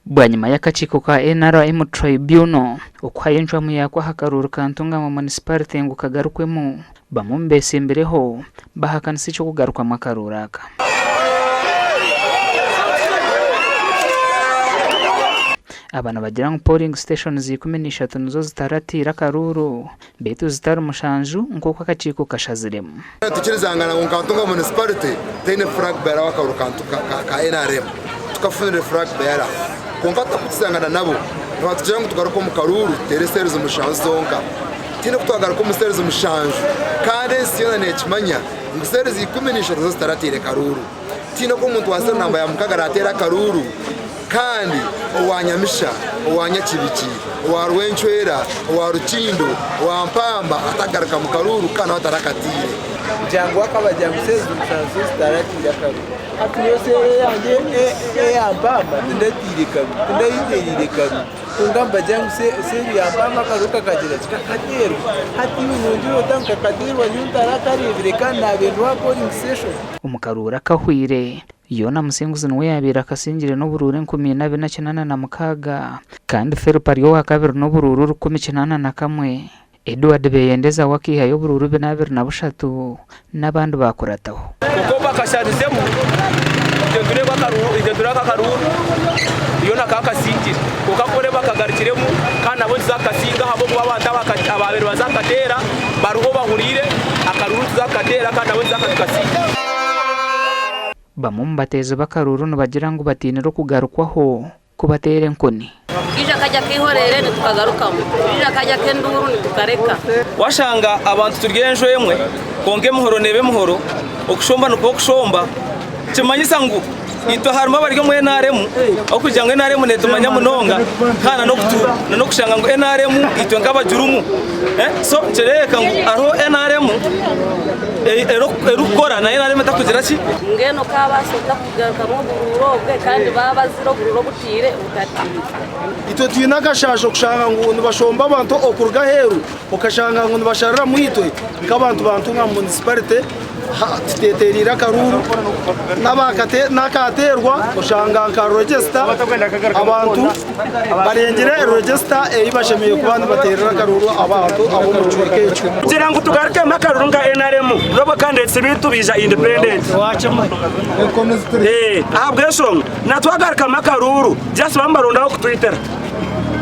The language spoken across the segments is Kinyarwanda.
bwanyuma y'akakiko ka NRM Tribunal ukwayenjwamu yakwa hakaruru kantunga mu municipality ngo kagarukwemo bamumbese imbereho bahakanisa cyo kugaruka makaruraka. Abana bagira ngo polling stations 13 nizo zitaratira karuru betu zitari mushanju nk'uko akakiko kashaziremo. Tukirizangana ngo kantunga municipality tene flag bearer wakaru kantuka ka NRM tukafunire flag bearer kumfata kutizangana nabo batujya ngo tugaruka mu karuru tereserezo mushanju zonka tine kutwagaruka mu serezo mushanju kandi siyona nekimanya ngo serezo 13 nizo zitaratira karuru tine ko umuntu wase namba ya mukagaratera karuru kandi uwanyamisha uwanyakibiki uwarwenchwera uwarukindo uwampamba atagaruka mu karuru kana batarakatire jango akabajya musezi mushanzu staratira karuru ati yose yanjye yampamba ndatirika ndayirika ngamba jangu seri yampamba karuka kagira kakaterwa hati umuntu utanka katerwa yuntara karivire kandi abintu wa polling station umukarura kahwire yona musinguzi nwe yabira kasingire no burure 19 na mukaga kandi ferupariyo wa kabiri no bururu 11 Edward Beyendeza wakiha yo bururu 23 n'abandi bakurataho kuko bakashadizemo ibyo dureba karuru ibyo duraka karuru yona kakasingire kokakore bakagarikiremo kandi abo zakasinga habo babanda bakababiri bazakatera baruho bahurire akaruru zakatera kandi abo zakakasinga bamumbateze bakaruru no bagira ngo batinero kugarukwaho kubatere nkoni ija kajya kihorere nitukagarukamo ija kajya kenduru nitukareka washanga abantu turyenjwe yemwe konge muhoro nebe muhoro okushomba nuko okushomba kimanyisa ngo ito harimo baryo mu NRM okujya ngo NRM netumanya munonga kana no kushanga ngo NRM ito ngabajurumu so cereka ngo aho NRM erukora na NRM takugira ki ngeno kabasoka kugaruka mu bururobwe kandi babaziro bururo butire utatira ito tinakashasho kushanga ngo nibashomba abantu okuruga heru ukashanga ngo nibasharira muhitwe nk'abantu nka municipality teterira karuru nabakate nakaterwa ushanga nka register abantu barengere register eyibashemiye kubandi baterera karuru abantu abo mu cyuke cyo kugira ngo tugaruke makaruru nga NRM robo candidates bitubija independent abweso natwagaruka makaruru just bambarondaho ku Twitter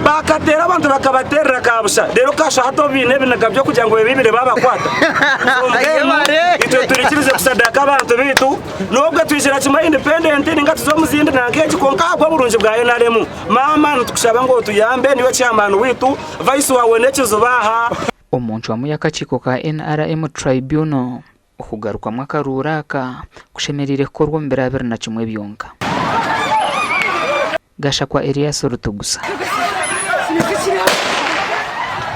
bakatera abantu bakabaterera kabusha rero kasha hato bine binagabyo kugira ngo bibire babakwata ito turikirize kusadaka abantu bitu nubwo twijira kima independent ninga tuzomuzindi nangeje konkagwa burunje bwa NRM mama ntukushaba ngo tuyambe niwe chairman witu vice wawe nekizo baha umuntu wa muyakakiko ka NRM Tribunal ukugaruka mwakaruraka kushemerire korwa mbere ya 2021 gasha kwa Elias Rutugusa.